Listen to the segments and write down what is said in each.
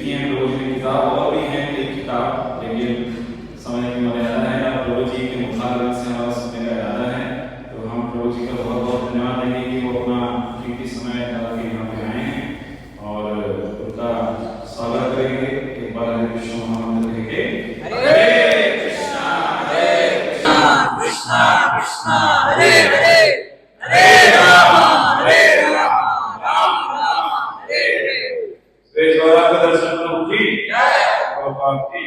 लिखी हैं प्रभु जी की किताब, और भी हैं कई किताब, लेकिन समय की मर्यादा है और प्रभु जी के मुखारबिंद से हमारा सुनने का इरादा है। तो हम प्रभु जी का बहुत बहुत धन्यवाद देंगे कि वो अपना कीमती समय निकाल के यहाँ पे आए हैं और उनका स्वागत करेंगे। एक बार हरे कृष्ण महामंत्र के हरे कृष्णा कृष्णा कृष्णा हरे हरे, हरे राम राम राम हरे हरे। गौरांग दर्शन प्रभु की जय और भक्ति।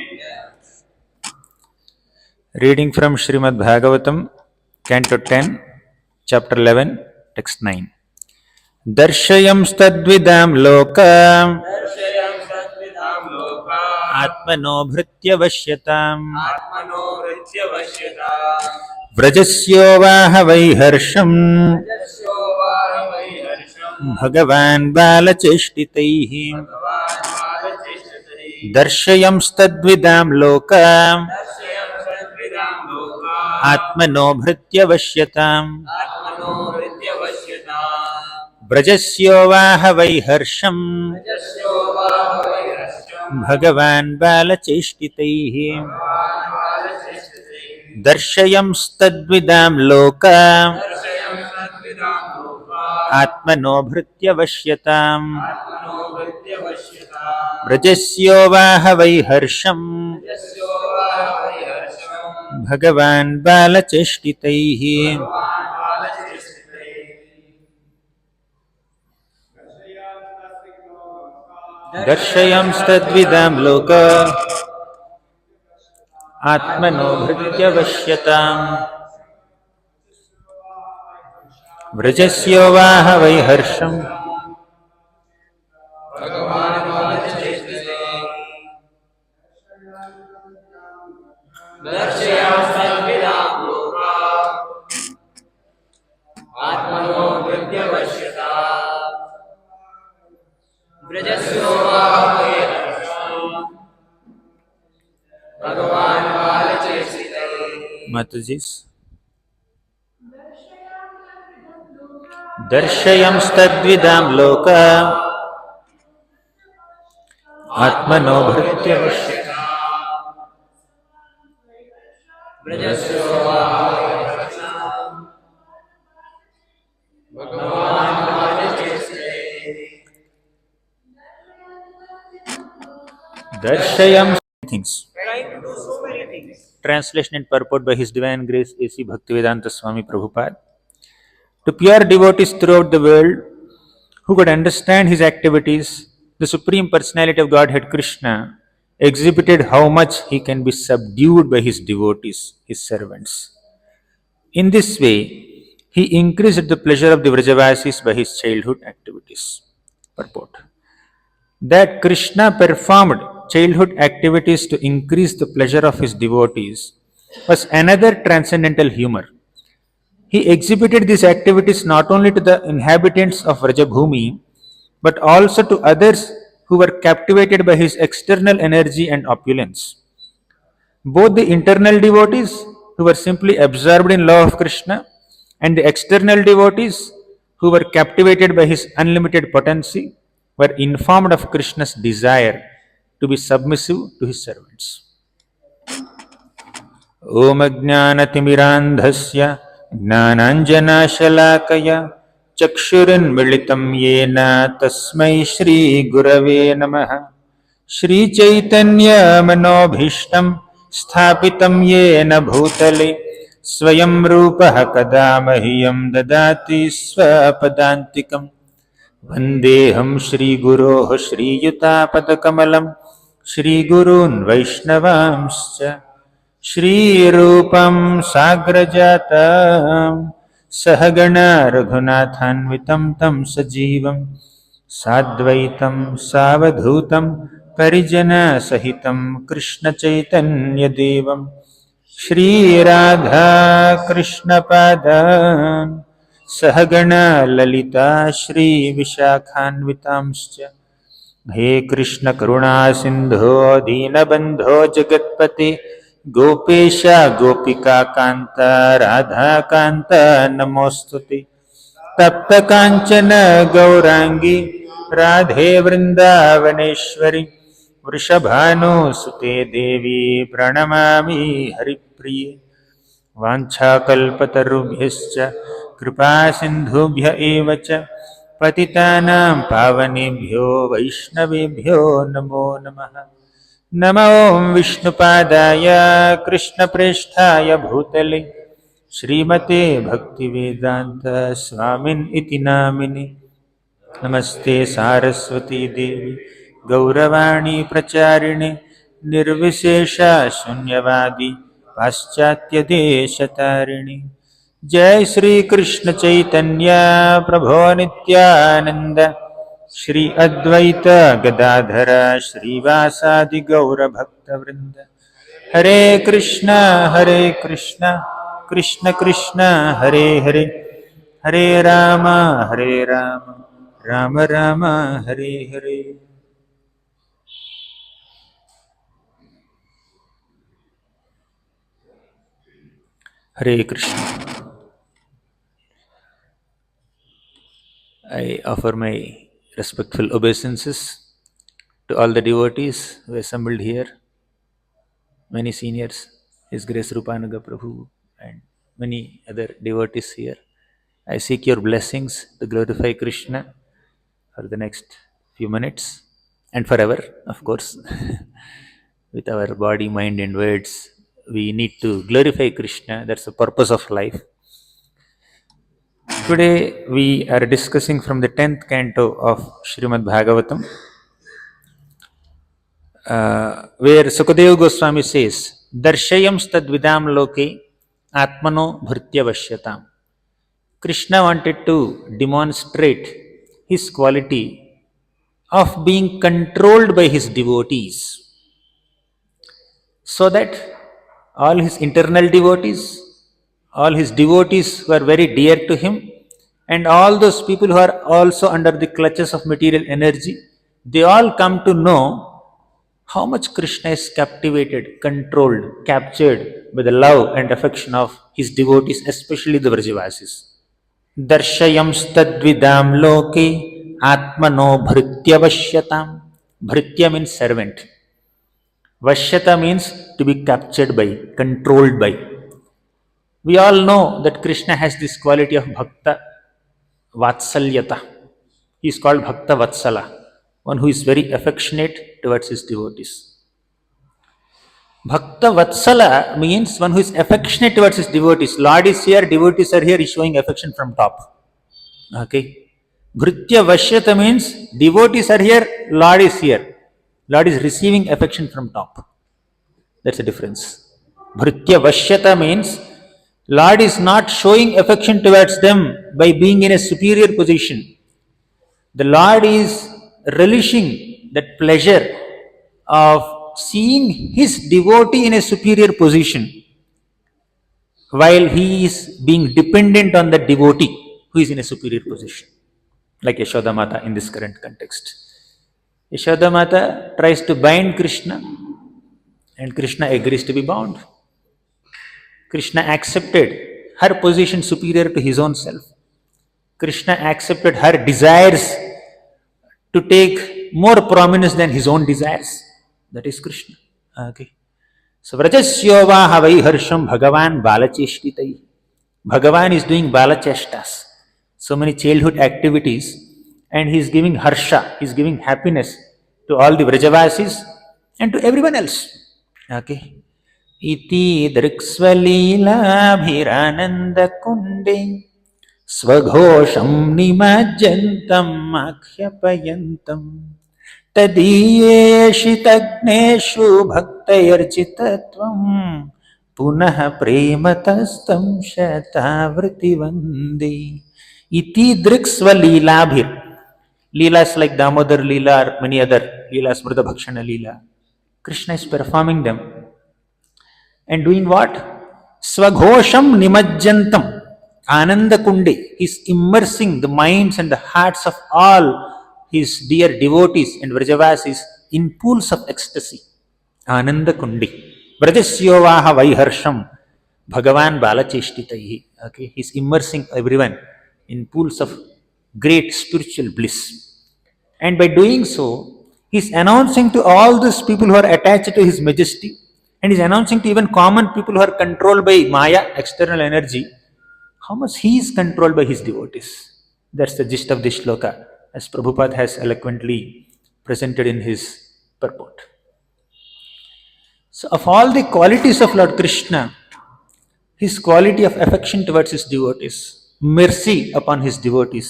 Reading from Srimad Bhagavatam, Canto 10, Chapter 11, Text 9. Darshayam stadvidam lokam atmano bhritya vasyatam vrajasyo vahavai harsham bhagavan balacheshtitaihi. Darshayam stadvidam lokam atmano bhritya vasyatam vrajasyo vahavai harsham bhagavan balacheshtitaihi. Darshayam stadvidam loka atmano bhritya vasyatam vrajasyo vahavai harsham Bhagavan balacheshtitaihi. Darshayam stadvidam loka atmano bhritya vasyatam vrajasyo vahavai harsham Matajis. Darshayam stadvidam loka atmano bhritya vasyatam vrajasyo vahavai harsham bhagavan balacheshtitaihi. Darshayam things. Translation and purport by His Divine Grace A.C. Bhaktivedanta Swami Prabhupada. To pure devotees throughout the world who could understand His activities, the Supreme Personality of Godhead Krishna exhibited how much He can be subdued by His devotees, His servants. In this way, He increased the pleasure of the Vrajavasis by His childhood activities. Purport. That Krishna performed childhood activities to increase the pleasure of his devotees was another transcendental humor. He exhibited these activities not only to the inhabitants of Vrajabhumi, but also to others who were captivated by his external energy and opulence. Both the internal devotees who were simply absorbed in love of Krishna and the external devotees who were captivated by his unlimited potency were informed of Krishna's desire to be submissive to his servants. Om Ajnanatimmirandhasya Jnananjanashalakaya Chakshurinmilitam Yena Tasmai Shri Gurave Namaha. Shri Chaitanya Manobhishtam Sthapitam Yena Bhutale Swayam Rupaha Kadamahyam Dadati Swapadantikam. Vandeham Shri Guroh Shri Yutapadakamalam Shri Gurun Vaishnavamscha Shri Rupam Sagrajatam Sahagana Raghunathanvitam Tam Sajivam Sadvaitam Savadhutam Parijana Sahitam Krishna Chaitanya Devam Shri Radha Krishna Padam Sahagana Lalita Shri Vishakhanvitamscha. He Krishna Karuna Sindho Dina Bandho Jagatpate Gopesha Gopika Kanta Radha Kanta Namostute. Tapta Kanchana Gaurangi Radhe Vrindavaneshwari वृषभानुसुते देवी प्रणमामि हरिप्रिये। वाञ्छाकल्पतरुभ्यश्च कृपासिन्धुभ्य एव च पतितानां पावनेभ्यो वैष्णवेभ्यो नमो नमः। नमो विष्णुपादाय कृष्णप्रेष्ठाय भूतले श्रीमते भक्तिवेदान्त स्वामिन् इति नामिने। नमस्ते सारस्वती देवी गौरवाणी प्रचारिणे निर्विशेष शून्यवादी पाश्चात्य देशतारिणी। जय श्री कृष्ण चैतन्य प्रभो नित्यानंद श्री अद्वैत गदाधर श्रीवासादि गौर भक्तवृंद। हरे कृष्ण कृष्ण कृष्ण हरे हरे, हरे Ram Ram Ram Hare Hare. Hare Krishna. I offer my respectful obeisances to all the devotees who assembled here, many seniors, His Grace Rupanuga Prabhu, and many other devotees here. I seek your blessings to glorify Krishna for the next few minutes and forever, of course. With our body, mind, and words, we need to glorify Krishna. That's the purpose of life. Today we are discussing from the 10th canto of Srimad Bhagavatam, where Sukadeva Goswami says, Darshayam stadvidam loke atmano bhritya vasyatam. Krishna wanted to demonstrate his quality of being controlled by his devotees, so that all his internal devotees, all his devotees who are very dear to him, and all those people who are also under the clutches of material energy, they all come to know how much Krishna is captivated, controlled, captured by the love and affection of his devotees, especially the Vrajavasis. Darshayam stadvidam loke atmano bhritya vasyatam. Bhritya means servant. Vashyata means to be captured by, controlled by. We all know that Krishna has this quality of Bhakta Vatsalyata. He is called Bhakta Vatsala, one who is very affectionate towards his devotees. Bhakta Vatsala means one who is affectionate towards his devotees. Lord is here, devotees are here, he is showing affection from top. Okay. Bhritya Vashyata means devotees are here, Lord is here. Lord is receiving affection from top. That's the difference. Bhritya Vashyata means Lord is not showing affection towards them by being in a superior position. The Lord is relishing that pleasure of seeing his devotee in a superior position, while he is being dependent on the devotee who is in a superior position. Like Yashoda Mata in this current context. Yashoda Mata tries to bind Krishna, and Krishna agrees to be bound. Krishna accepted her position superior to his own self. Krishna accepted her desires to take more prominence than his own desires. That is Krishna. Okay. So Vrajasyovaha Vaiharsham Bhagavan Balacheshtitai. Bhagavan is doing balacheshtas, so many childhood activities, and he is giving harsha, he is giving happiness to all the Vrajavasis and to everyone else. Okay. Iti driksvalilabhirananda kunde स्वघोषं निमज्जन्तं आख्यापयन्तं तदीयेषितग्नेषु भक्तैर्चितत्वं पुनः प्रेमतस्तं शतावृतिवन्दे. Iti driksvalilabhir. Leelas like Damodar Leela or many other Leelas, Mrda Bhakshana Leela. Krishna is performing them. And doing what? Swaghosham nimajjantam. Ananda Kunde. He is immersing the minds and the hearts of all his dear devotees and Vrajavasis in pools of ecstasy. Ananda Kundi. Vrajasyovaha Vaiharsham Bhagavan Balacheshtitaihi. Okay, he is immersing everyone in pools of great spiritual bliss. And by doing so, He's announcing to all those people who are attached to his majesty, and he's announcing to even common people who are controlled by Maya, external energy, how much he is controlled by his devotees. That's the gist of this shloka, as Prabhupada has eloquently presented in his purport. So, of all the qualities of Lord Krishna, his quality of affection towards his devotees, mercy upon his devotees,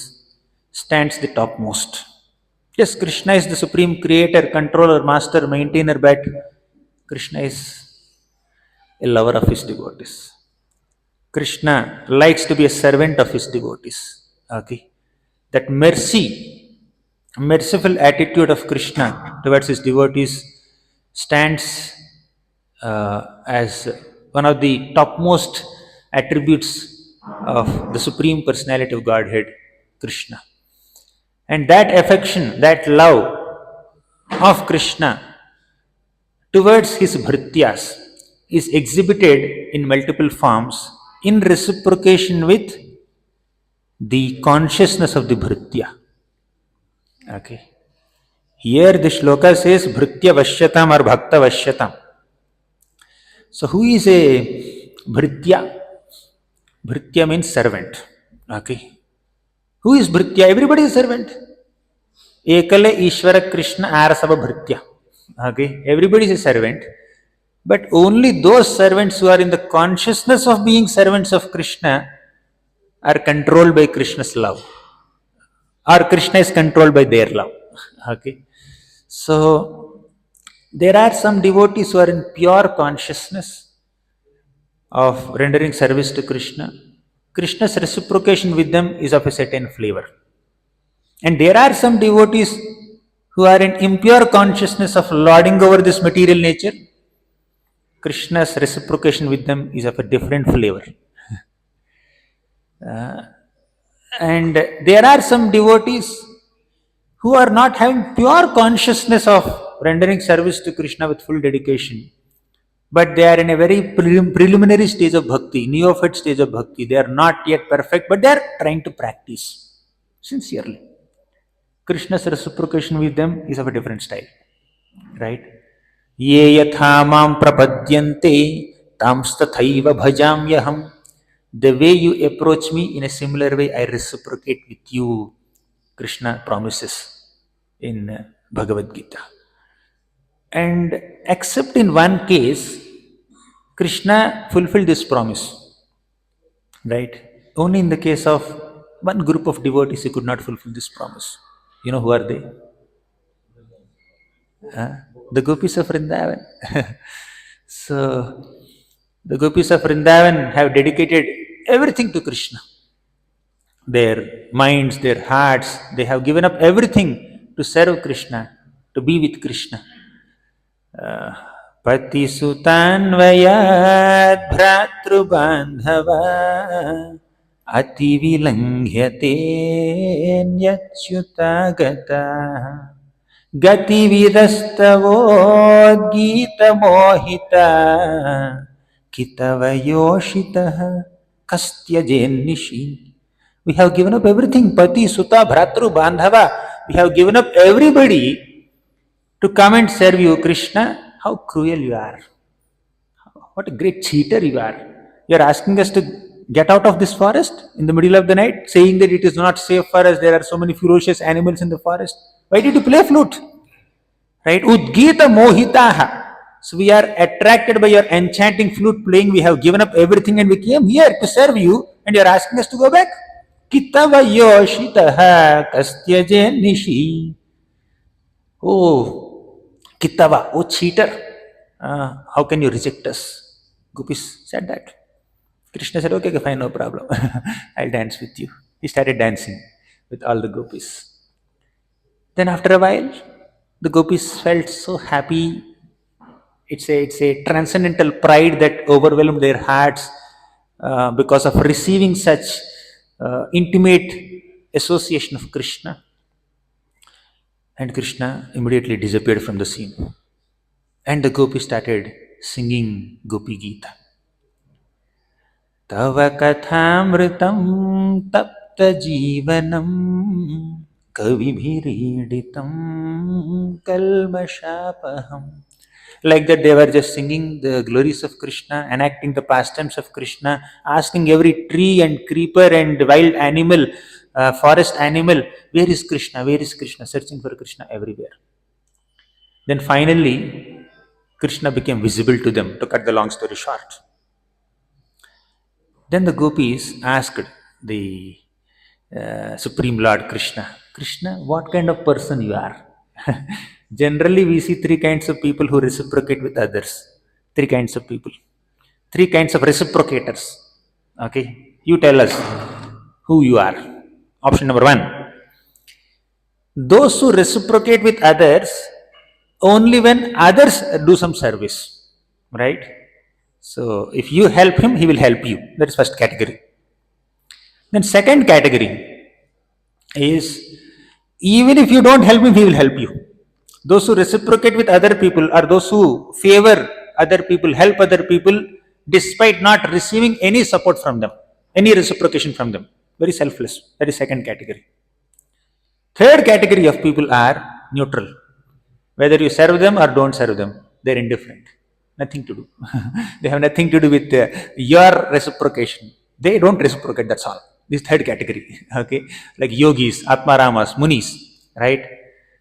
stands the topmost. Yes, Krishna is the supreme creator, controller, master, maintainer, but Krishna is a lover of his devotees. Krishna likes to be a servant of his devotees. Okay. That merciful attitude of Krishna towards his devotees stands as one of the topmost attributes of the Supreme Personality of Godhead, Krishna. And that affection, that love of Krishna towards his bhrityas is exhibited in multiple forms in reciprocation with the consciousness of the bhritya. Okay. Here the shloka says bhritya vashyatam or bhakta vashyatam. So who is a bhritya? Bhritya means servant. Okay. Who is bhritya? Everybody is servant. Ekale Ishvara Krishna Arasava bhritya. Okay. Everybody is a servant. But only those servants who are in the consciousness of being servants of Krishna are controlled by Krishna's love. Or Krishna is controlled by their love. Okay. So there are some devotees who are in pure consciousness of rendering service to Krishna. Krishna's reciprocation with them is of a certain flavor. And there are some devotees who are in impure consciousness of lording over this material nature. Krishna's reciprocation with them is of a different flavor. And there are some devotees who are not having pure consciousness of rendering service to Krishna with full dedication, but they are in a very preliminary stage of bhakti, neophyte stage of bhakti. They are not yet perfect, but they are trying to practice sincerely. Krishna's reciprocation with them is of a different style, right? Ye yatha mam prapadyante tamstathaiva bhajamyaham. The way you approach me, in a similar way I reciprocate with you, Krishna promises in Bhagavad Gita. And except in one case, Krishna fulfilled this promise, right? Only in the case of one group of devotees he could not fulfill this promise. You know who are they? The gopis of Vrindavan. So, the gopis of Vrindavan have dedicated everything to Krishna. Their minds, their hearts, they have given up everything to serve Krishna, to be with Krishna. Pati sutanvayat bhratrubandhava ati vilanghyate nyachyutagata gati vidastavod gita mohita kitavayoshitaha kastyajennishi. We have given up everything. Pati, Suta, Bhratru, Bandhava. We have given up everybody to come and serve you, Krishna. How cruel you are. What a great cheater you are. You are asking us to get out of this forest in the middle of the night, saying that it is not safe for us. There are so many ferocious animals in the forest. Why did you play flute? Right? Udgita mohitaha. So we are attracted by your enchanting flute playing. We have given up everything and we came here to serve you, and you are asking us to go back. Kitava yoshitaha kastyajen nishi. Oh, Kitava, oh cheater. How can you reject us? Gopis said that. Krishna said, okay, fine, no problem. I'll dance with you. He started dancing with all the gopis. Then after a while, the gopis felt so happy. It's a transcendental pride that overwhelmed their hearts because of receiving such intimate association of Krishna. And Krishna immediately disappeared from the scene. And the gopis started singing Gopi Gita. Tava kathamritam tapta jivanam Kavibhiriditam kalmashapaham. Like that, they were just singing the glories of Krishna, enacting the pastimes of Krishna, asking every tree and creeper and wild animal, forest animal, where is Krishna? Where is Krishna? Searching for Krishna everywhere. Then finally, Krishna became visible to them, to cut the long story short. Then the gopis asked the Supreme Lord Krishna, Krishna, what kind of person you are? Generally, we see three kinds of people who reciprocate with others. Three kinds of people. Three kinds of reciprocators. Okay? You tell us who you are. Option number one. Those who reciprocate with others only when others do some service. Right? So, if you help him, he will help you. That is first category. Then second category is, even if you don't help him, he will help you. Those who reciprocate with other people are those who favor other people, help other people, despite not receiving any support from them, any reciprocation from them. Very selfless. That is second category. Third category of people are neutral. Whether you serve them or don't serve them, they're indifferent. Nothing to do. They have nothing to do with your reciprocation. They don't reciprocate, that's all. This third category. Okay? Like yogis, atmaramas, munis. Right?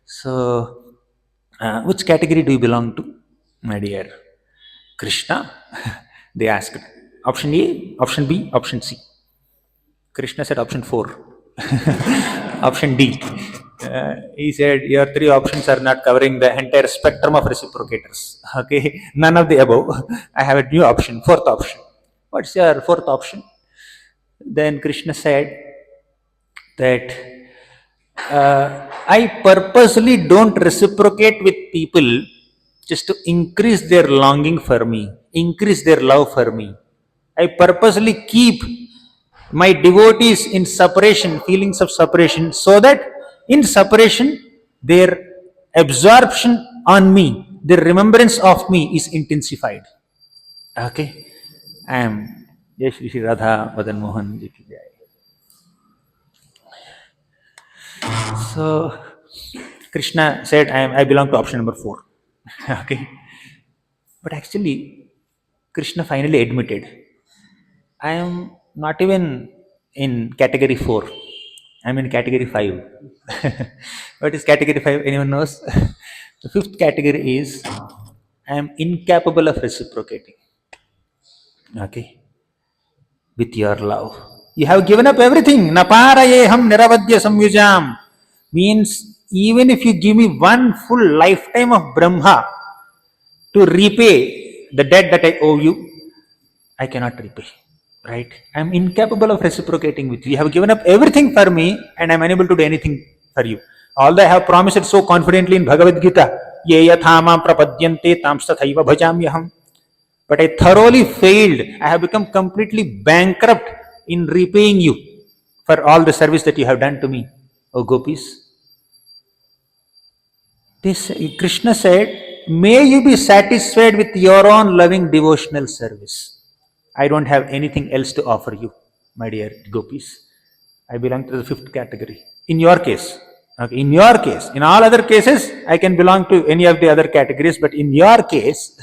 So, which category do you belong to, my dear Krishna? They asked. Option A, option B, option C. Krishna said option 4. Option D. He said, your three options are not covering the entire spectrum of reciprocators. Okay, none of the above. I have a new option, fourth option. What's your fourth option? Then Krishna said that I purposely don't reciprocate with people just to increase their longing for me, increase their love for me. I purposely keep my devotees in separation, feelings of separation, so that in separation, their absorption on me, their remembrance of me is intensified. Okay? I am Jai Shri Radha Madan Mohan Ji ki Jai. So, Krishna said, I belong to option number 4. Okay? But actually, Krishna finally admitted, I am not even in category 4. I am in category 5. What is category 5? Anyone knows? The fifth category is, I am incapable of reciprocating. Okay? With your love. You have given up everything. Naparayeham niravadya samyujam. Means, even if you give me one full lifetime of Brahma to repay the debt that I owe you, I cannot repay. Right? I am incapable of reciprocating with you. You have given up everything for me and I am unable to do anything for you. Although I have promised it so confidently in Bhagavad Gita, ye yathamam prapadyante tamstathaiva bhajamyaham. But I thoroughly failed. I have become completely bankrupt in repaying you for all the service that you have done to me, O gopis. Krishna said, may you be satisfied with your own loving devotional service. I don't have anything else to offer you, my dear gopis. I belong to the fifth category. In your case, okay, in your case, in all other cases, I can belong to any of the other categories, but in your case,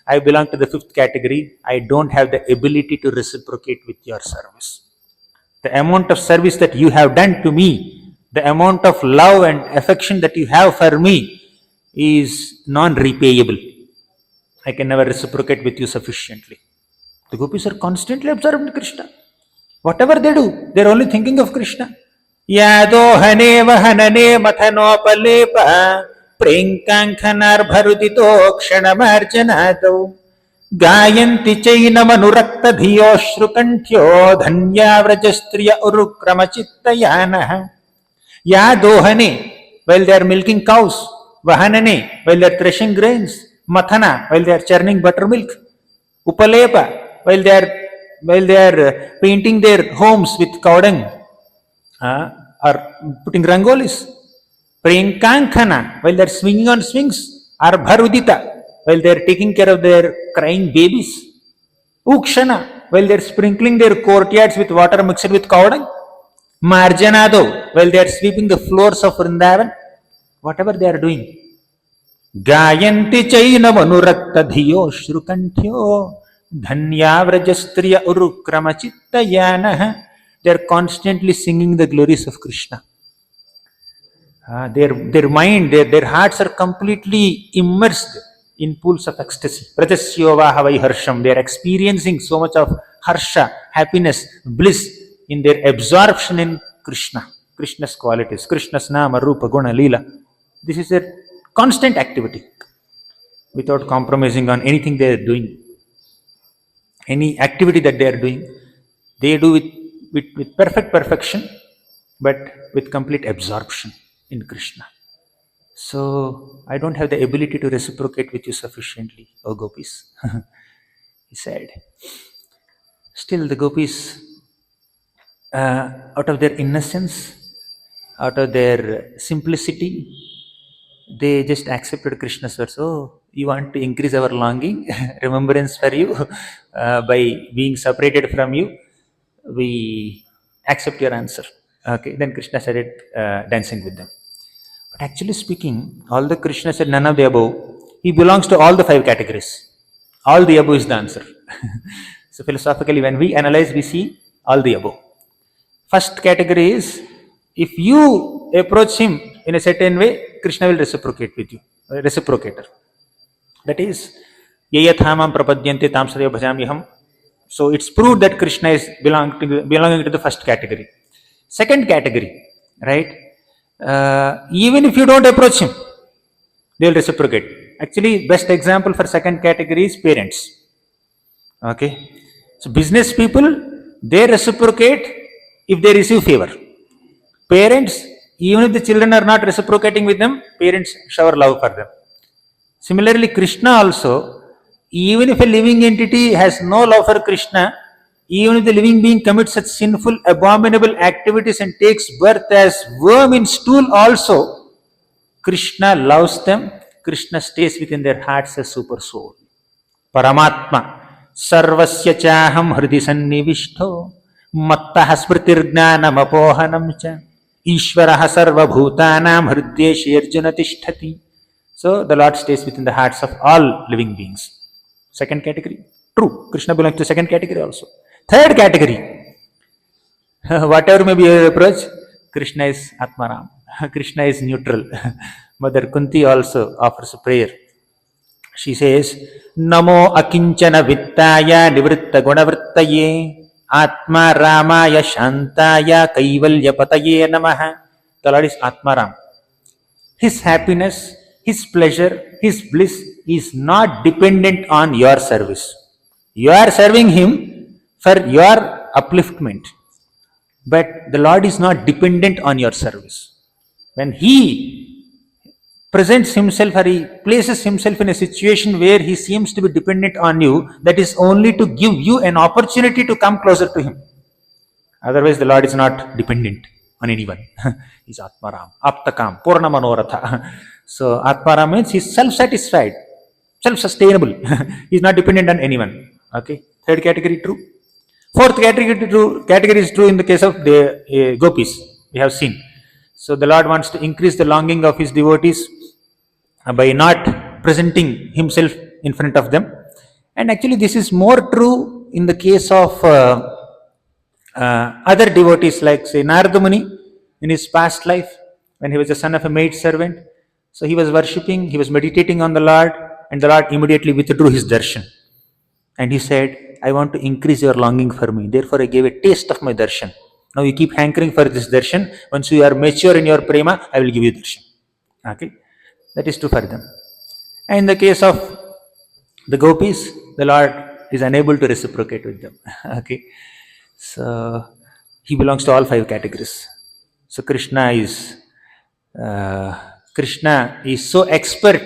I belong to the fifth category. I don't have the ability to reciprocate with your service. The amount of service that you have done to me, the amount of love and affection that you have for me is non-repayable. I can never reciprocate with you sufficiently. The gopis are constantly absorbed in Krishna. Whatever they do, they are only thinking of Krishna. Yadohane vahanane mathanopalepa prinkankanar bharudito ksanamarjanadau gayanti chainamanurakta dhiyo shrukantyo dhanya vrajastriya urukramachittayanah. Yadohane, while they are milking cows. Vahanane, while they are threshing grains. Mathana, while they are churning buttermilk. Upalepa, while they are painting their homes with cow dung, or putting rangolis. Prinkankhana, while they are swinging on swings. Arbharudita, while they are taking care of their crying babies. Ukshana, while they are sprinkling their courtyards with water mixed with cow dung. Marjanado, while they are sweeping the floors of Vrindavan, whatever they are doing. Gayanti chaina manurakta dhiyo shrukantyo dhanyavrajastriya urukrama chittayanah. They are constantly singing the glories of Krishna. Their mind, their hearts are completely immersed in pools of ecstasy. Prajasyova havai harsham. They are experiencing so much of harsha, happiness, bliss in their absorption in Krishna, Krishna's qualities, Krishna's nama, rupa, guna, lila. This is their constant activity without compromising on anything they are doing. Any activity that they are doing, they do with perfect perfection, but with complete absorption in Krishna. So, I don't have the ability to reciprocate with you sufficiently, O gopis. He said. Still, the gopis, out of their innocence, out of their simplicity, they just accepted Krishna's words. Oh, you want to increase our longing, remembrance for you, by being separated from you, we accept your answer. Okay, then Krishna started dancing with them. But actually speaking, all the Krishna said none of the above. He belongs to all the 5 categories. All the above is the answer. So philosophically, when we analyze, we see all the above. First category is, if you approach him in a certain way, Krishna will reciprocate with you. Reciprocator. That is, yayathamam prapadyante tam sadeva bhajamyaham. So it's proved that Krishna is belonging to the first category. Second category, right? Even if you don't approach him, they will reciprocate. Actually, best example for second category is parents. Okay? So business people, they reciprocate if they receive favor. Parents, even if the children are not reciprocating with them, parents shower love for them. Similarly, Krishna also, even if a living entity has no love for Krishna, even if the living being commits such sinful, abominable activities and takes birth as worm in stool also, Krishna loves them. Krishna stays within their hearts as super soul. Paramatma. Sarvasya chaham hridi sannivishto mattaha smritirjnanam apohanam cha Ishvaraha sarva bhutanam hridyeshe arjuna tishtati. So the Lord stays within the hearts of all living beings. Second category. True. Krishna belongs to second category also. Third category. Whatever may be your approach, Krishna is Atmaram. Krishna is neutral. Mother Kunti also offers a prayer. She says, Namo akinchana vittaya nivritta gunavrittaye Atma Ramaya Shantaya Kaivalya Pataye Namaha. The Lord is Atmaram. His happiness, his pleasure, his bliss is not dependent on your service. You are serving him for your upliftment. But the Lord is not dependent on your service. When he presents himself or he places himself in a situation where he seems to be dependent on you, that is only to give you an opportunity to come closer to him. Otherwise, the Lord is not dependent on anyone. He is Atmaram, Aptakam, Purna Manoratha. So, Atmaram means he is self-satisfied, self-sustainable. He is not dependent on anyone. Okay. Third category true. Fourth category is true in the case of the gopis. We have seen. So the Lord wants to increase the longing of his devotees by not presenting himself in front of them. And actually this is more true in the case of other devotees, like say Narada Muni in his past life when he was the son of a maid servant. So he was worshipping, he was meditating on the Lord, and the Lord immediately withdrew his darshan. And he said, I want to increase your longing for me. Therefore I gave a taste of my darshan. Now you keep hankering for this darshan. Once you are mature in your prema, I will give you darshan. Okay? That is true for them. And in the case of the gopis, the Lord is unable to reciprocate with them. Okay? So, he belongs to all 5 categories. So, Krishna is so expert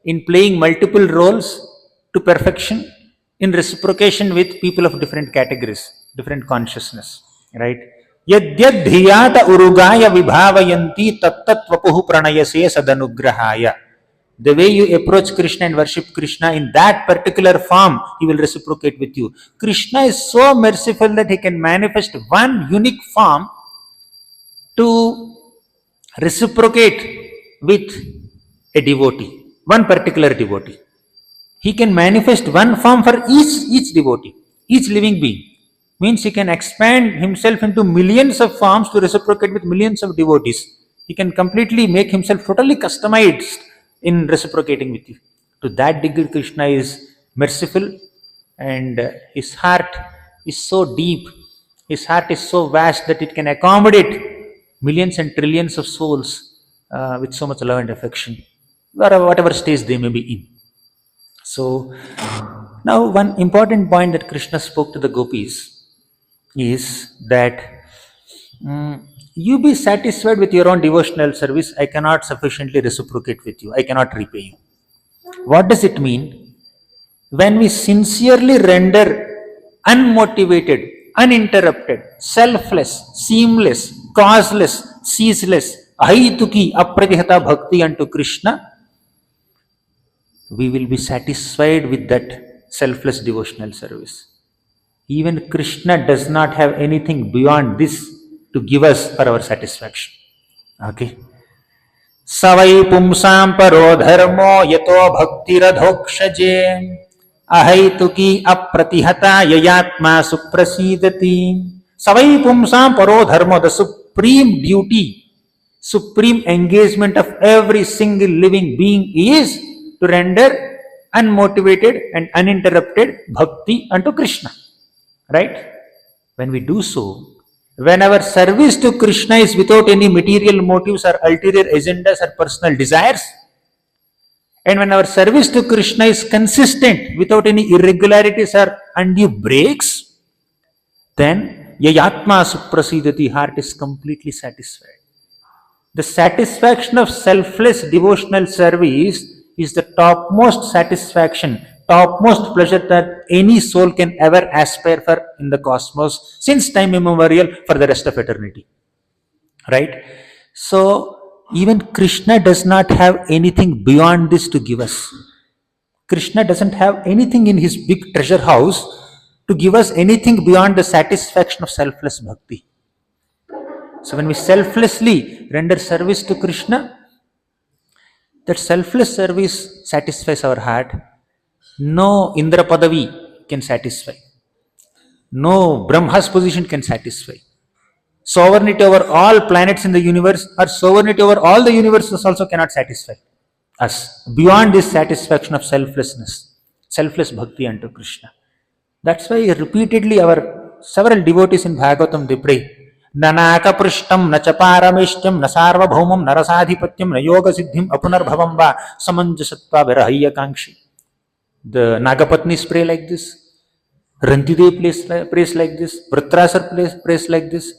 in playing multiple roles to perfection in reciprocation with people of different categories, different consciousness. Right? Yadyad dhiyata urugaya vibhavayanti tattat vapuhu pranayase sadanugrahaya. The way you approach Krishna and worship Krishna in that particular form, he will reciprocate with you. Krishna is so merciful that he can manifest one unique form to reciprocate with a devotee, one particular devotee. He can manifest one form for each devotee, each living being. Means he can expand himself into millions of forms to reciprocate with millions of devotees. He can completely make himself totally customized in reciprocating with you. To that degree, Krishna is merciful, and his heart is so deep, his heart is so vast that it can accommodate millions and trillions of souls with so much love and affection, whatever stage they may be in. So, now one important point that Krishna spoke to the gopis is that you be satisfied with your own devotional service. I cannot sufficiently reciprocate with you, I cannot repay you. What does it mean? When we sincerely render unmotivated, uninterrupted, selfless, seamless, causeless, ceaseless, ahaituki, apratihata bhakti unto Krishna, we will be satisfied with that selfless devotional service. Even Krishna does not have anything beyond this to give us for our satisfaction. Okay. Savai pumsam paro dharmo yato bhaktiradhokshaje ahaituki apratihata yayatma suprasidati. Savai pumsam paro dharmo, the supreme duty, supreme engagement of every single living being is to render unmotivated and uninterrupted bhakti unto Krishna. Right? When we do so, when our service to Krishna is without any material motives or ulterior agendas or personal desires, and when our service to Krishna is consistent without any irregularities or undue breaks, then yayatma suprasidati, heart is completely satisfied. The satisfaction of selfless devotional service is the topmost satisfaction, topmost pleasure that any soul can ever aspire for in the cosmos since time immemorial for the rest of eternity. Right? So, even Krishna does not have anything beyond this to give us. Krishna doesn't have anything in his big treasure house to give us anything beyond the satisfaction of selfless bhakti. So when we selflessly render service to Krishna, that selfless service satisfies our heart. No Indra Padavi can satisfy. No Brahma's position can satisfy. Sovereignty over all planets in the universe or sovereignty over all the universes also cannot satisfy us. Beyond this satisfaction of selflessness, selfless bhakti unto Krishna. That's why repeatedly our several devotees in Bhagavatam they pray, Nanaka prishtam, nachaparameshtam, nasarvabhaumam, narasadhipatyam, nayoga siddhim, apunarbhavam va, samanjasatva virahaya kankshi. The Nagapatnis pray like this. Rantidev prays like this. Vritrasar prays like this.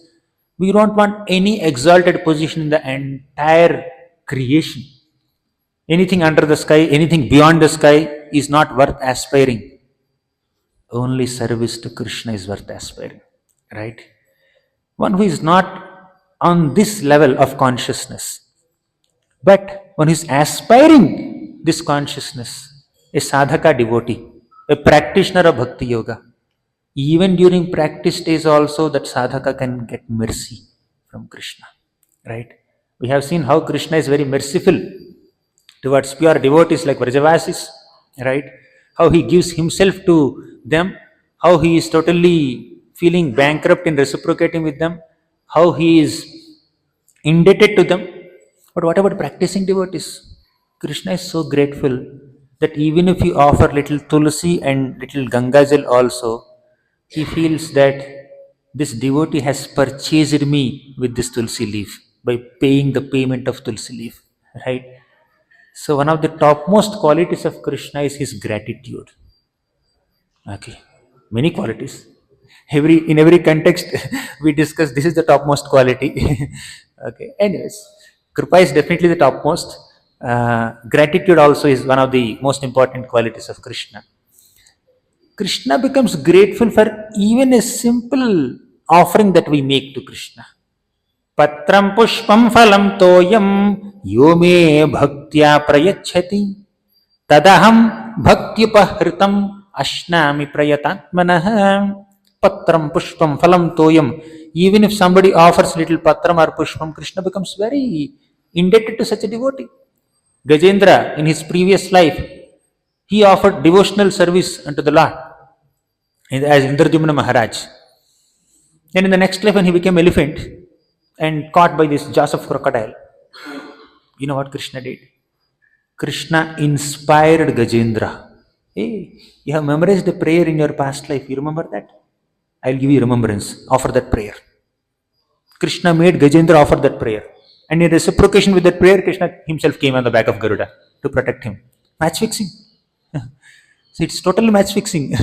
We don't want any exalted position in the entire creation. Anything under the sky, anything beyond the sky is not worth aspiring. Only service to Krishna is worth aspiring. Right? One who is not on this level of consciousness, but one who is aspiring this consciousness, a sadhaka devotee, a practitioner of bhakti yoga, even during practice days also that sadhaka can get mercy from Krishna. Right? We have seen how Krishna is very merciful towards pure devotees like Vrajavasis, right? How he gives himself to them, how he is totally feeling bankrupt in reciprocating with them, how he is indebted to them. But what about practicing devotees? Krishna is so grateful that even if you offer little tulsi and little Gangajal also, he feels that this devotee has purchased me with this tulsi leaf by paying the payment of tulsi leaf, right? So one of the topmost qualities of Krishna is his gratitude. Okay, many qualities. In every context we discuss this is the topmost quality. Okay, anyways, Kripa is definitely the topmost. Gratitude also is one of the most important qualities of Krishna. Krishna becomes grateful for even a simple offering that we make to Krishna. Patram pushpam phalam toyam yo me bhaktya prayachati tadaham bhaktipahritam ashnami prayatatmanah. Patram pushpam phalam toyam even if somebody offers little patram or pushpam, Krishna becomes very indebted to such a devotee. Gajendra, in his previous life, he offered devotional service unto the Lord as Indradyumna Maharaj. Then in the next life, when he became elephant and caught by this jaws of crocodile, you know what Krishna did? Krishna inspired Gajendra. Hey, you have memorized the prayer in your past life. You remember that? I'll give you remembrance. Offer that prayer. Krishna made Gajendra offer that prayer. And in reciprocation with that prayer, Krishna himself came on the back of Garuda to protect him. Match fixing. So it's totally match fixing.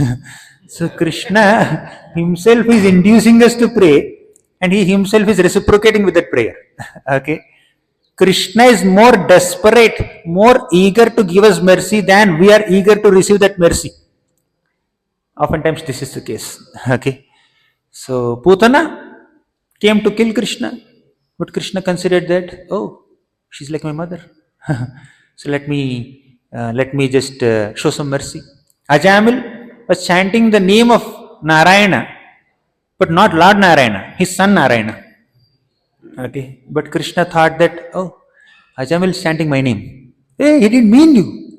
So Krishna himself is inducing us to pray, and he himself is reciprocating with that prayer. Okay. Krishna is more desperate, more eager to give us mercy than we are eager to receive that mercy. Oftentimes this is the case. Okay. So Putana came to kill Krishna, but Krishna considered that, oh, she's like my mother. So let me just show some mercy. Ajamil was chanting the name of Narayana, but not Lord Narayana, his son Narayana. Okay, but Krishna thought that, oh, Ajamil is chanting my name. Hey, he didn't mean you.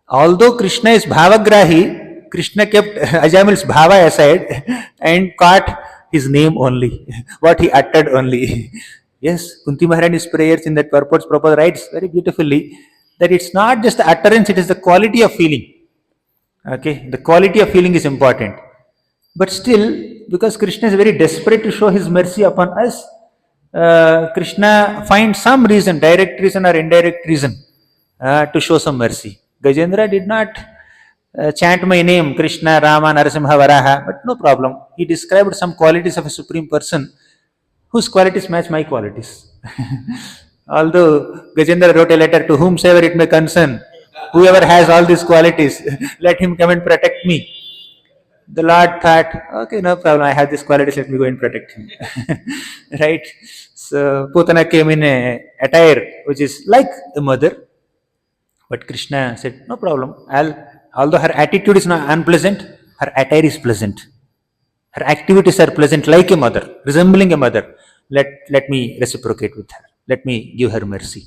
Although Krishna is Bhavagrahi, Krishna kept Ajamil's Bhava aside and caught his name only, what he uttered only. Yes, Kunti Maharani's prayers in that purports Prabhupada writes very beautifully that it's not just the utterance, it is the quality of feeling. Okay, the quality of feeling is important. But still, because Krishna is very desperate to show his mercy upon us, Krishna finds some reason, direct reason or indirect reason, to show some mercy. Gajendra did not chant my name, Krishna, Rama, Narasimha, Varaha, but no problem. He described some qualities of a supreme person whose qualities match my qualities. Although Gajendra wrote a letter to whomsoever it may concern, whoever has all these qualities, let him come and protect me. The Lord thought, okay, no problem, I have these qualities, let me go and protect him. Right? So Putana came in a attire which is like a mother, but Krishna said, no problem, although her attitude is not unpleasant, her attire is pleasant. Her activities are pleasant like a mother, resembling a mother. Let me reciprocate with her. Let me give her mercy.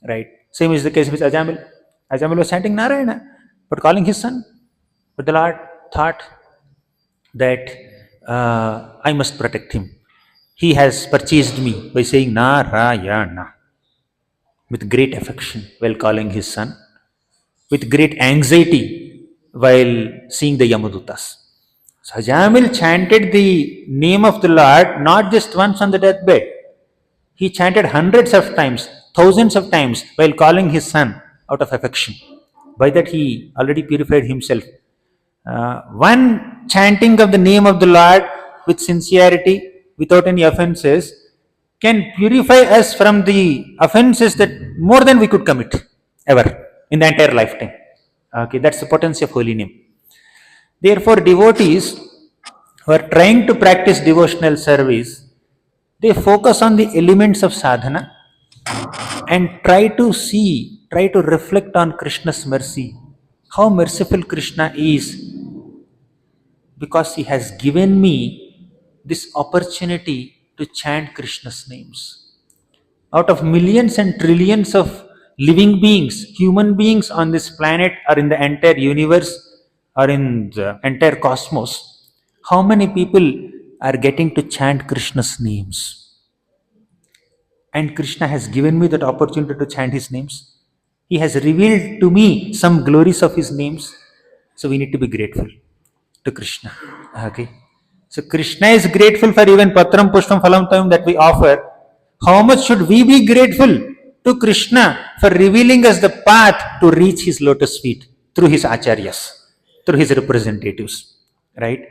Right? Same is the case with Ajamil. Ajamil was chanting Narayana, but calling his son. But the Lord thought that I must protect him. He has purchased me by saying Narayana with great affection while calling his son, with great anxiety while seeing the Yamadutas. So Ajamil chanted the name of the Lord not just once on the deathbed. He chanted hundreds of times, thousands of times while calling his son out of affection. By that he already purified himself. One chanting of the name of the Lord with sincerity, without any offenses, can purify us from the offenses that more than we could commit ever in the entire lifetime. Okay, that's the potency of holy name. Therefore, devotees who are trying to practice devotional service, they focus on the elements of sadhana and try to reflect on Krishna's mercy. How merciful Krishna is, because he has given me this opportunity to chant Krishna's names. Out of millions and trillions of living beings, human beings on this planet or in the entire universe or in the entire cosmos, how many people are getting to chant Krishna's names? And Krishna has given me that opportunity to chant his names. He has revealed to me some glories of his names. So we need to be grateful to Krishna. Okay. So Krishna is grateful for even Patram Pushpam Phalam Tayam that we offer. How much should we be grateful to Krishna for revealing us the path to reach his lotus feet through his acharyas, through his representatives, right?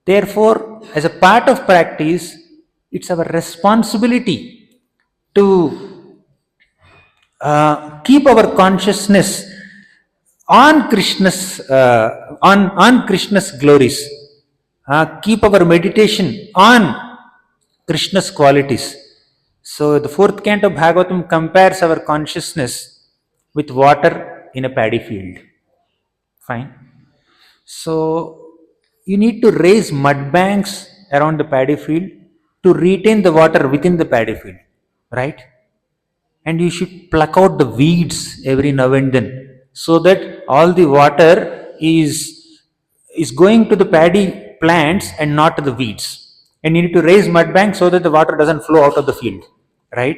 Therefore, as a part of practice, it's our responsibility to keep our consciousness on Krishna's on Krishna's glories. Keep our meditation on Krishna's qualities. So the fourth canto of Bhagavatam compares our consciousness with water in a paddy field. Fine. So you need to raise mud banks around the paddy field to retain the water within the paddy field, right? And you should pluck out the weeds every now and then, so that all the water is going to the paddy plants and not to the weeds. And you need to raise mud banks so that the water doesn't flow out of the field, right?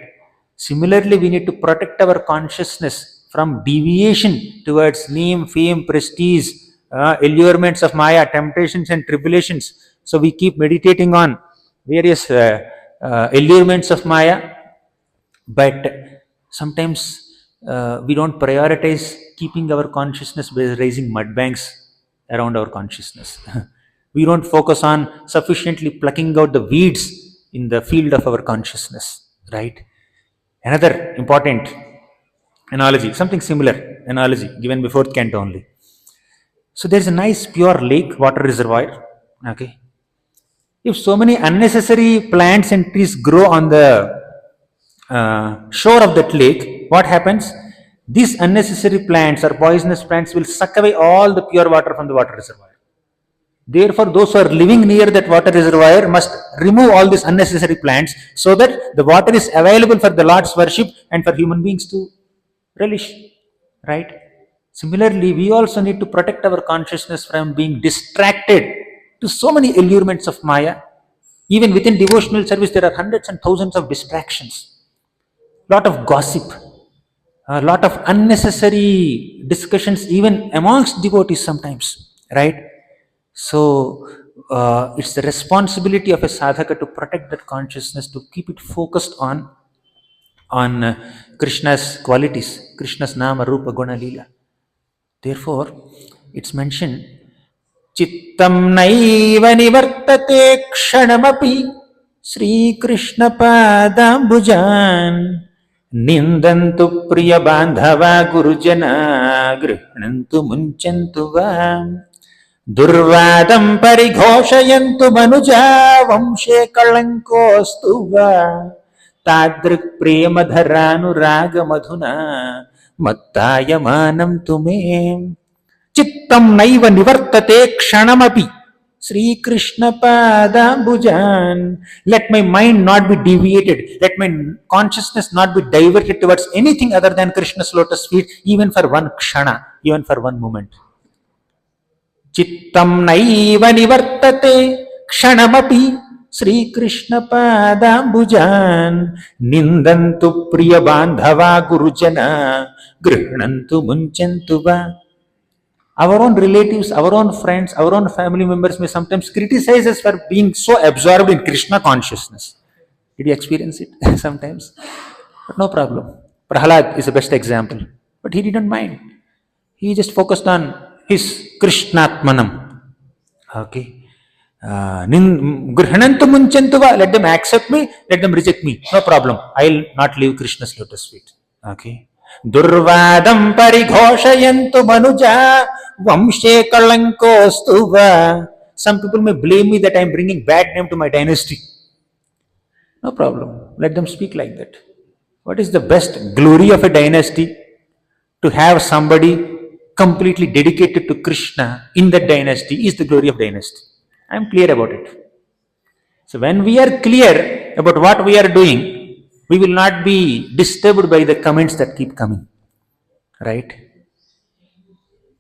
Similarly, we need to protect our consciousness from deviation towards name, fame, prestige, allurements of Maya, temptations and tribulations. So we keep meditating on various allurements of Maya, but sometimes we don't prioritize keeping our consciousness by raising mud banks around our consciousness. We don't focus on sufficiently plucking out the weeds in the field of our consciousness, right? Another important analogy, something similar analogy given before canto only. So there is a nice pure lake, water reservoir. Okay, if so many unnecessary plants and trees grow on the shore of that lake, what happens? These unnecessary plants or poisonous plants will suck away all the pure water from the water reservoir. Therefore, those who are living near that water reservoir must remove all these unnecessary plants so that the water is available for the Lord's worship and for human beings to relish. Right? Similarly, we also need to protect our consciousness from being distracted to so many allurements of Maya. Even within devotional service, there are hundreds and thousands of distractions. Lot of gossip, a lot of unnecessary discussions, even amongst devotees sometimes. Right? So, it's the responsibility of a sadhaka to protect that consciousness, to keep it focused on Krishna's qualities, Krishna's nama, rupa, guna, lila. Therefore, it's mentioned, Chittam naiva nivartate kshanamapi Sri Krishna padambujan Nindantu priya bandhava gurujana Grihnantu munchantu va Durvadam parighoshayantu manuja Vamshe kalankostu va Tadrik premadharanu raga madhuna Mattayamanam tume Chittam naiva nivartate kshanamapi Sri Krishna padambujan. Let my mind not be deviated. Let my consciousness not be diverted towards anything other than Krishna's lotus feet, even for one kshana, even for one moment. Chittam naiva nivartate kshanamapi Sri Krishna padambujan Nindantu priya bandhava gurujana Grihnantu munchantu va. Our own relatives, our own friends, our own family members may sometimes criticize us for being so absorbed in Krishna consciousness. Did you experience it sometimes? But no problem. Prahalad is the best example. But he didn't mind. He just focused on his Krishnatmanam. Okay. Grihanantu munchantuva. Let them accept me, let them reject me. No problem. I'll not leave Krishna's lotus feet. Okay. Durvadam parighoshayantu manuja Vamshe kalankostuva. Some people may blame me that I am bringing bad name to my dynasty. No problem. Let them speak like that. What is the best glory of a dynasty? To have somebody completely dedicated to Krishna in that dynasty is the glory of dynasty. I am clear about it. So when we are clear about what we are doing, we will not be disturbed by the comments that keep coming. Right?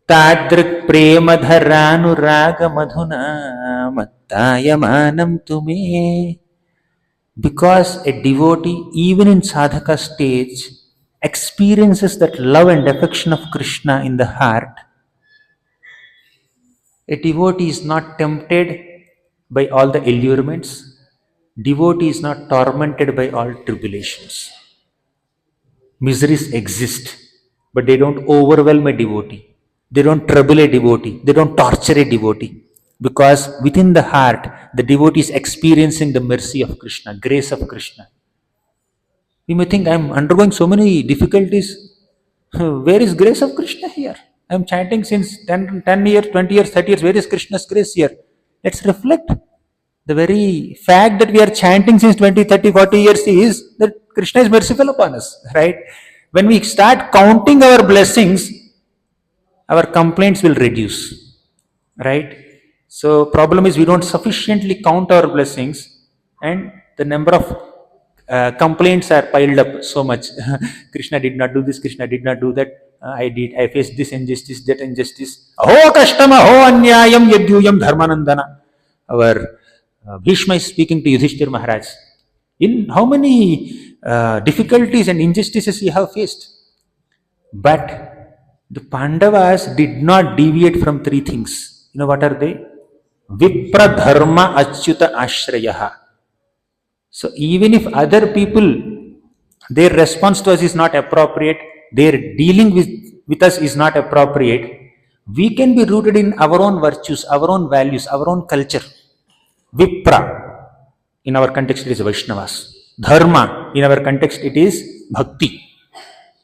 Tadrik premadharanu raga madhuna mattayamanam tume. Because a devotee, even in sadhaka stage, experiences that love and affection of Krishna in the heart, a devotee is not tempted by all the allurements. Devotee is not tormented by all tribulations. Miseries exist, but they don't overwhelm a devotee. They don't trouble a devotee. They don't torture a devotee. Because within the heart, the devotee is experiencing the mercy of Krishna, grace of Krishna. You may think, I am undergoing so many difficulties. Where is grace of Krishna here? I am chanting since 10 years, 20 years, 30 years. Where is Krishna's grace here? Let's reflect. The very fact that we are chanting since 20, 30, 40 years is that Krishna is merciful upon us, right? When we start counting our blessings, our complaints will reduce, right? So problem is we don't sufficiently count our blessings and the number of complaints are piled up so much. Krishna did not do this, Krishna did not do that. I faced this injustice, that injustice. Aho kashtam, aho anyayam yadyuyam dharmanandana. Our Bhishma is speaking to Yudhishthir Maharaj. In how many difficulties and injustices you have faced? But the Pandavas did not deviate from three things. You know what are they? Vipra dharma achyuta ashrayaha. So even if other people, their response to us is not appropriate, their dealing with us is not appropriate, we can be rooted in our own virtues, our own values, our own culture. Vipra, in our context it is Vaishnavas. Dharma, in our context it is Bhakti,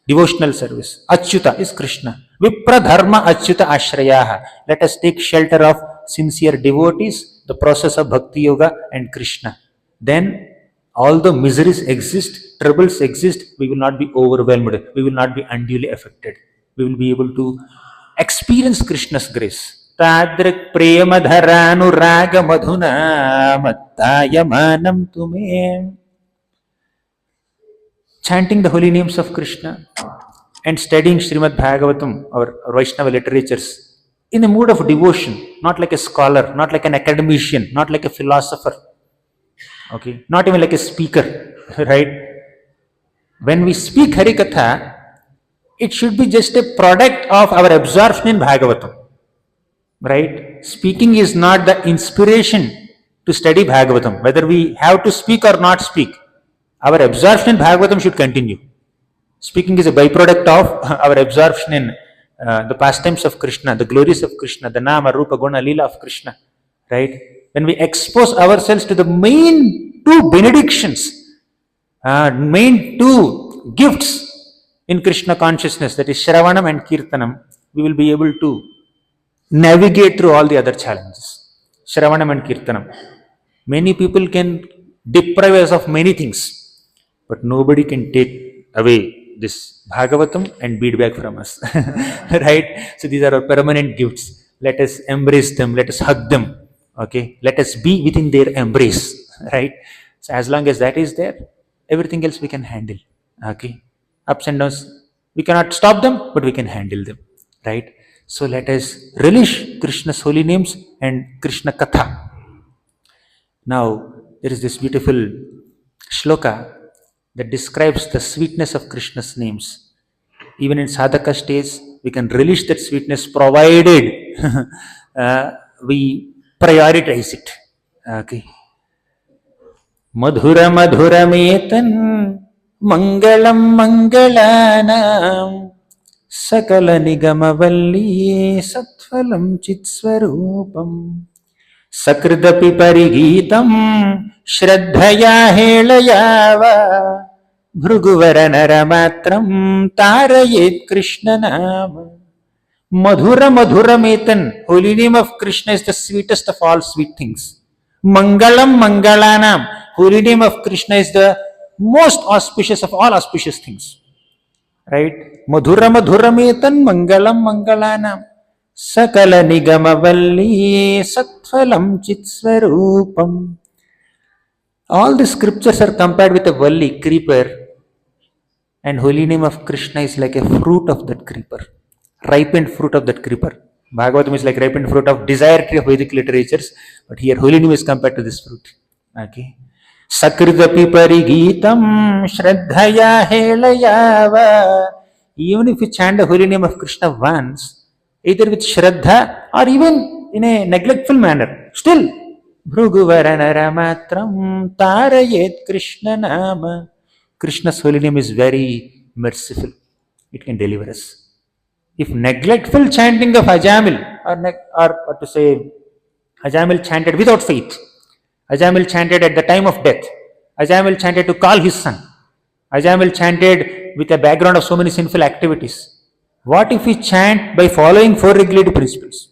devotional service. Achyuta is Krishna. Vipra dharma achyuta ashrayaha. Let us take shelter of sincere devotees, the process of Bhakti Yoga and Krishna. Then all the miseries exist, troubles exist, we will not be overwhelmed, we will not be unduly affected. We will be able to experience Krishna's grace. Tadrik prema dharanu madhuna mattayamanam tume. Chanting the holy names of Krishna and studying Srimad Bhagavatam or Vaishnava literatures in a mood of devotion, not like a scholar, not like an academician, not like a philosopher. Okay, not even like a speaker, right? When we speak Harikatha, it should be just a product of our absorption in Bhagavatam, right? Speaking is not the inspiration to study Bhagavatam. Whether we have to speak or not speak, our absorption in Bhagavatam should continue. Speaking is a byproduct of our absorption in the pastimes of Krishna, the glories of Krishna, the Nama, Rupa, Guna, Leela of Krishna, right? When we expose ourselves to the main two benedictions, main two gifts in Krishna consciousness, that is Shravanam and Kirtanam, we will be able to navigate through all the other challenges. Shravanam and Kirtanam. Many people can deprive us of many things, but nobody can take away this Bhagavatam and beat back from us. Right? So these are our permanent gifts. Let us embrace them, let us hug them. Okay, let us be within their embrace, right? So as long as that is there, everything else we can handle. Okay, ups and downs, we cannot stop them, but we can handle them, right? So let us relish Krishna's holy names and Krishna Katha. Now, there is this beautiful shloka that describes the sweetness of Krishna's names. Even in sadhaka stage, we can relish that sweetness provided we prioritize it. Okay. Madhura madhura metan mangalam mangalanam sakala nigamavalli satphalam chitsvarupam sakrdapi parigitam shraddhaya helayava bhruguvara naramatram tarayet krishna nama. Madhura madhura metan, holy name of Krishna is the sweetest of all sweet things. Mangalam mangalanam, holy name of Krishna is the most auspicious of all auspicious things. Right? Madhura madhura metan mangalam mangalanam sakala nigamavalli satphalam chitsvarupam. All the scriptures are compared with a valli, creeper, and holy name of Krishna is like a fruit of that creeper. Ripened fruit of that creeper. Bhagavatam is like ripened fruit of desire tree of Vedic literatures, but here holy name is compared to this fruit. Okay. Sakridapi parigitam shraddhaya helayava. Even if you chant the holy name of Krishna once, either with shraddha or even in a neglectful manner, still Bhruguvaranaramatram tarayet Krishna nama. Krishna's holy name is very merciful. It can deliver us. If neglectful chanting of Ajamil, or what to say, Ajamil chanted without faith, Ajamil chanted at the time of death, Ajamil chanted to call his son, Ajamil chanted with a background of so many sinful activities. What if we chant by following four regulative principles?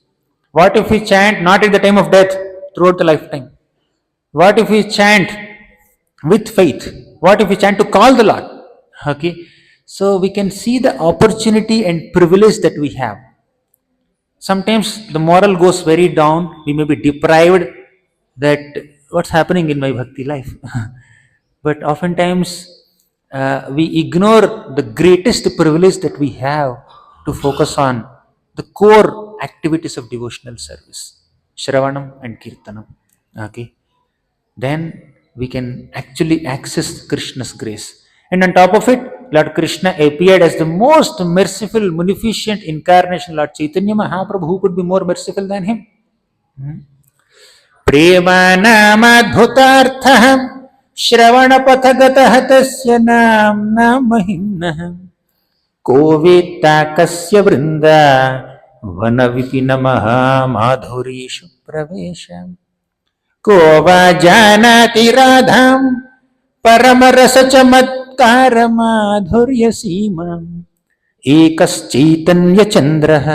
What if we chant not at the time of death, throughout the lifetime? What if we chant with faith? What if we chant to call the Lord? Okay. So we can see the opportunity and privilege that we have. Sometimes the moral goes very down. We may be deprived that what's happening in my bhakti life. But oftentimes we ignore the greatest privilege that we have to focus on the core activities of devotional service, Shravanam and Kirtanam. Okay, then we can actually access Krishna's grace. And on top of it, Lord Krishna appeared as the most merciful, munificent incarnation, Lord Chaitanya Mahaprabhu. Who could be more merciful than him? प्रेमानामाद्भुतार्थः श्रवणपथगतः तस्य नाम्ना महिम्नः को वेत्ता कस्य वृन्दावनविपिनमः माधुरीषु प्रवेशम् को वा जानाति राधां परमरसचमत्कारमाधुर्यसीमाम् एकश्चैतन्यचन्द्रः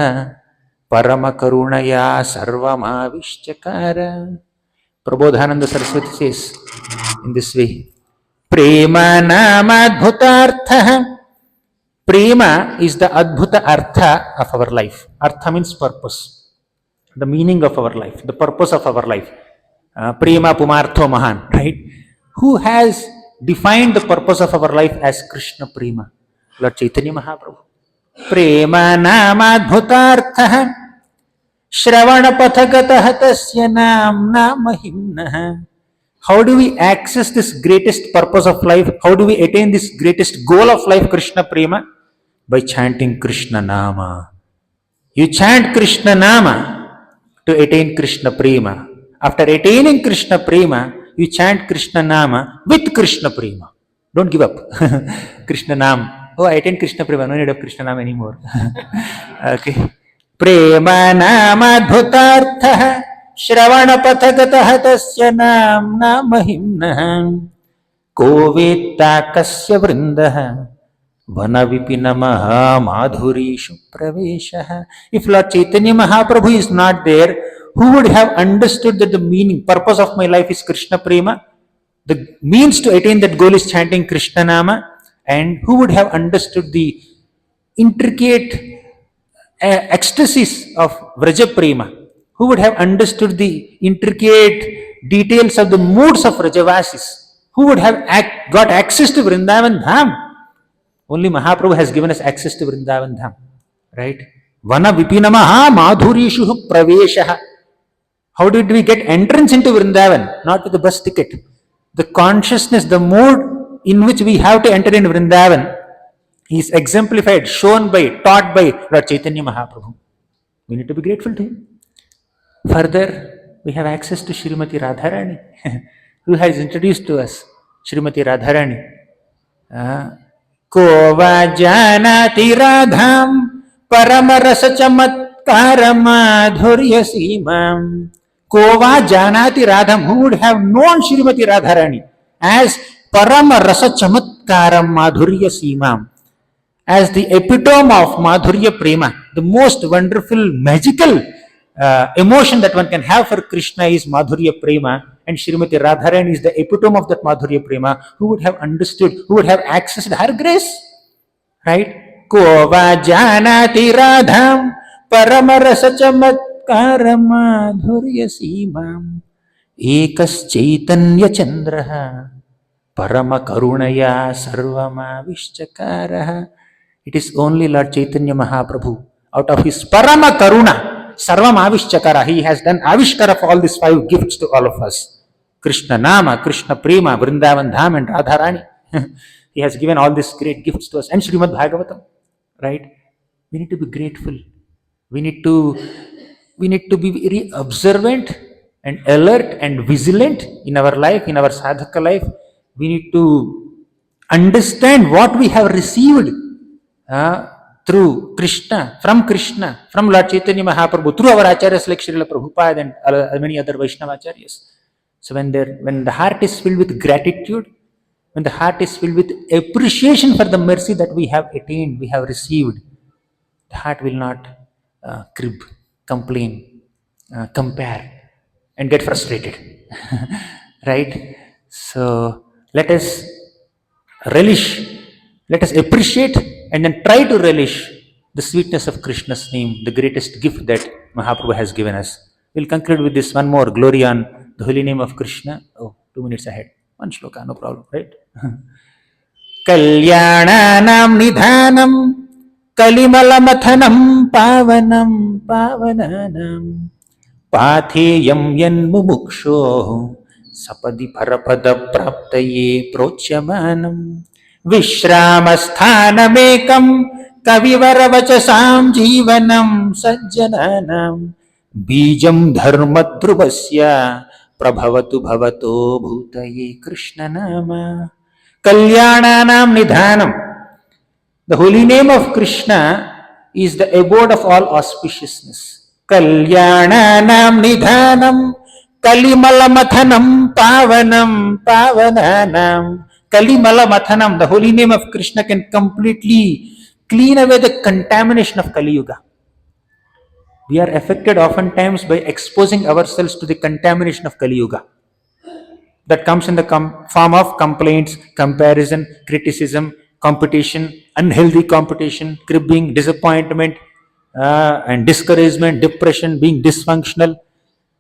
परमकरुणया सर्वमाविश्चकार. Prabodhananda Saraswati says in this way, Prema namadbhutartha. Prema is the adbhuta artha of our life. Artha means purpose, the meaning of our life, the purpose of our life. Prema pumartho mahan, right? Who has defined the purpose of our life as Krishna Prema? Lord Chaitanya Mahaprabhu. Prema namadbhutartha Shravanapathagatah tasya namna mahimnah. How do we access this greatest purpose of life? How do we attain this greatest goal of life, Krishna Prema? By chanting Krishna Nama. You chant Krishna Nama to attain Krishna Prema. After attaining Krishna Prema, you chant Krishna Nama with Krishna Prema. Don't give up. Krishna Nam. Oh, I attain Krishna Prema. No need of Krishna Nam anymore. Okay. Prema namadbhutartha shravanapathagatah tasya namna mahimnah ko vetta kasya vrindah vanavipinamaha madhurishu praveshah. If Lord Chaitanya Mahaprabhu is not there, who would have understood that the meaning, purpose of my life is Krishna Prema? The means to attain that goal is chanting Krishna Nama. And who would have understood the intricate ecstasies of Vraja Prema? Who would have understood the intricate details of the moods of Vrajavasis? Who would have got access to Vrindavan Dham? Only Mahaprabhu has given us access to Vrindavan Dham, right? Vana vipinamaha madhurishu praveshaha. How did we get entrance into Vrindavan? Not with the bus ticket. The consciousness, the mood in which we have to enter in Vrindavan is exemplified, shown by, taught by Lord Chaitanya Mahaprabhu. We need to be grateful to him. Further, we have access to Srimati Radharani, who has introduced to us Srimati Radharani. Ko va janati radham paramarasa chamatkara madhurya simam. Ko va janati radham. Who would have known Srimati Radharani as paramarasa chamatkaram madhurya simam, as the epitome of Madhurya Prema, the most wonderful, magical emotion that one can have for Krishna is Madhurya Prema, and Srimati Radharani is the epitome of that Madhurya Prema. Who would have understood, who would have accessed her grace? Right? Ko va janati radham paramarasa chamatkara madhurya simam ekas chaitanya chandraha parama karunaya sarvama vishchakaraha. It is only Lord Chaitanya Mahaprabhu, out of his Parama Karuna, Sarvam Avishchakara, he has done Avishkara of all these 5 gifts to all of us. Krishna Nama, Krishna Prema, Vrindavan Dham and Radharani. He has given all these great gifts to us. And Srimad Bhagavatam, right? We need to be grateful. We need to be very observant and alert and vigilant in our life, in our sadhaka life. We need to understand what we have received through Krishna, from Lord Chaitanya Mahaprabhu, through our acharyas like Srila Prabhupada and many other Vaishnava acharyas. So when the heart is filled with gratitude, when the heart is filled with appreciation for the mercy that we have attained, we have received, the heart will not crib, complain, compare, and get frustrated. Right? So let us relish, let us appreciate, and then try to relish the sweetness of Krishna's name, the greatest gift that Mahaprabhu has given us. We'll conclude with this one more glory on the holy name of Krishna. 2 minutes ahead. One shloka, no problem, right? Kalyananam nidhanam Kalimalamathanam pavanam Patheyam yan mumuksho Sapadi parapada praptaye prochyamanam Vishramasthanamekam Kavivaravachasam jivanam sajjananam Bijam dharmadhruvasya Prabhavatu bhavato bhutaye Krishna nama Kalyananam nidhanam. The holy name of Krishna is the abode of all auspiciousness. Kalyananam nidhanam Kalimalamathanam pavanam Kalimalamathanam. The holy name of Krishna can completely clean away the contamination of Kali Yuga. We are affected oftentimes by exposing ourselves to the contamination of Kali Yuga. That comes in the form of complaints, comparison, criticism, competition, unhealthy competition, cribbing, disappointment, and discouragement, depression, being dysfunctional.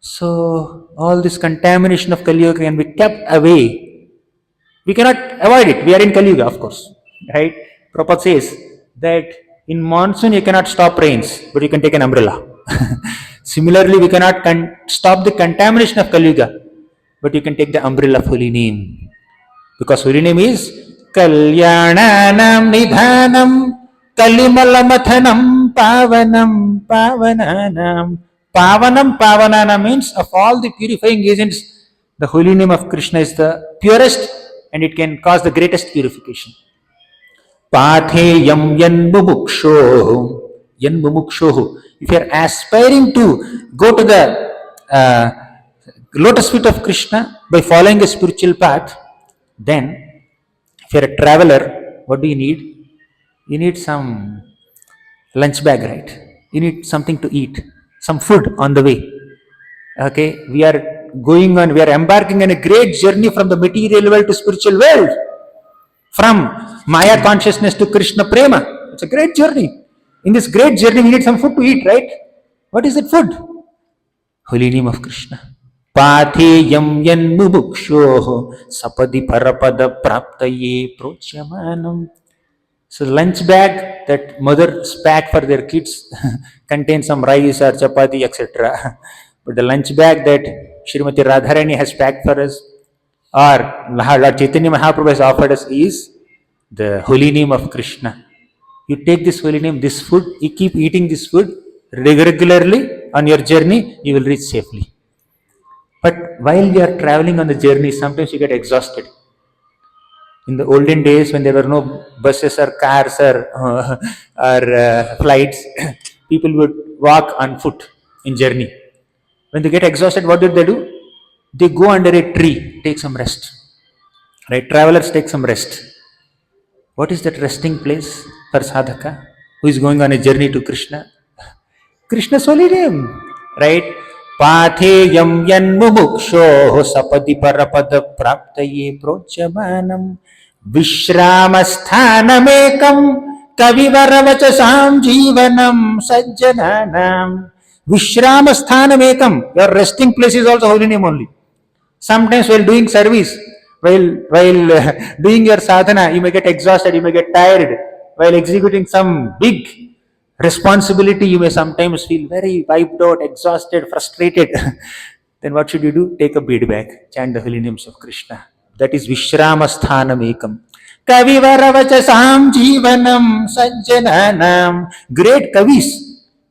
So, all this contamination of Kali Yuga can be kept away. We cannot avoid it. We are in Kali Yuga, of course. Right? Prabhupada says that in monsoon you cannot stop rains, but you can take an umbrella. Similarly, we cannot stop the contamination of Kali Yuga, but you can take the umbrella of holy name. Because holy name is Kalyananam nidhanam Kalimalamathanam pavanam Pavanam means of all the purifying agents, the holy name of Krishna is the purest and it can cause the greatest purification. Patheyam yan mumukshohu. If you are aspiring to go to the lotus feet of Krishna by following a spiritual path, then if you are a traveler, what do you need? You need some lunch bag, right? You need something to eat, some food on the way. Okay, we are embarking on a great journey from the material world to spiritual world. From Maya consciousness to Krishna Prema. It's a great journey. In this great journey, we need some food to eat, right? What is that food? Holy name of Krishna. Patheyam yan mumukshoho sapadi parapada praptaye prochyamanam. So lunch bag that mothers pack for their kids contains some rice or chapati, etc. But the lunch bag that Srimati Radharani has packed for us, or Lord Chaitanya Mahaprabhu has offered us, is the holy name of Krishna. You take this holy name, this food, you keep eating this food regularly on your journey, you will reach safely. But while you are traveling on the journey, sometimes you get exhausted. In the olden days, when there were no buses or cars or flights, people would walk on foot in journey. When they get exhausted, what did they do? They go under a tree, take some rest. Right? Travelers take some rest. What is that resting place for sadhaka who is going on a journey to Krishna? Krishna's holy name. Right? Patheyam yan mumukshoho sapadi parapada praptaye prochamanam Vishramasthanamekam kavivaravachasam jivanam sajjananam. Vishramasthanamekam. Your resting place is also holy name only. Sometimes while doing service, while doing your sadhana, you may get exhausted, you may get tired. While executing some big responsibility, you may sometimes feel very wiped out, exhausted, frustrated. Then what should you do? Take a bead bag, chant the holy names of Krishna. That is Vishramasthanamekam. Kavivaravachasam jivanam sajjananam. Great kavis,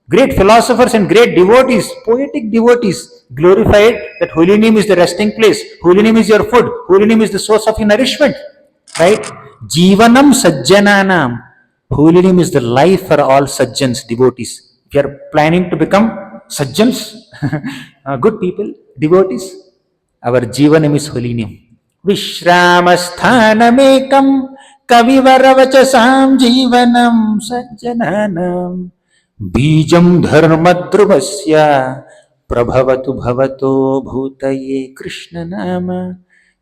great philosophers and great devotees, poetic devotees, glorified that holy name is the resting place, holy name is your food, holy name is the source of your nourishment. Right? Jivanam sajjananam. Holy name is the life for all sajjans, devotees. If you are planning to become sajjans, good people, devotees, our jivanam is holy name. Vishramasthanamekam kavivaravachasam jivanam sajjananam Bijam dharmadhruvasya prabhavatu bhavato bhutaye Krishna nama.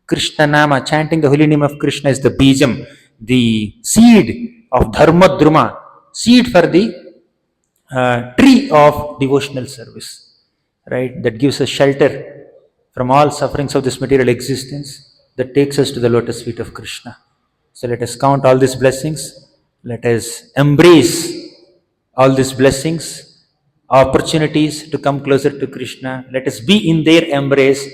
Krishna nama, chanting the holy name of Krishna is the bijam, the seed of dharmadhruma, seed for the tree of devotional service, right? That gives us shelter from all sufferings of this material existence. that takes us to the lotus feet of Krishna. So let us count all these blessings. Let us embrace all these blessings, opportunities to come closer to Krishna. Let us be in their embrace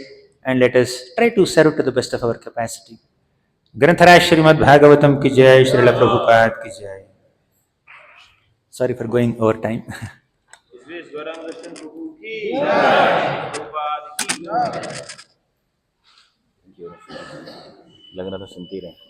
and let us try to serve to the best of our capacity. Granthara Srimad Bhagavatam ki jai, Srila Prabhupada ki jai. Sorry for going over time. लग रहा था सुनती रहे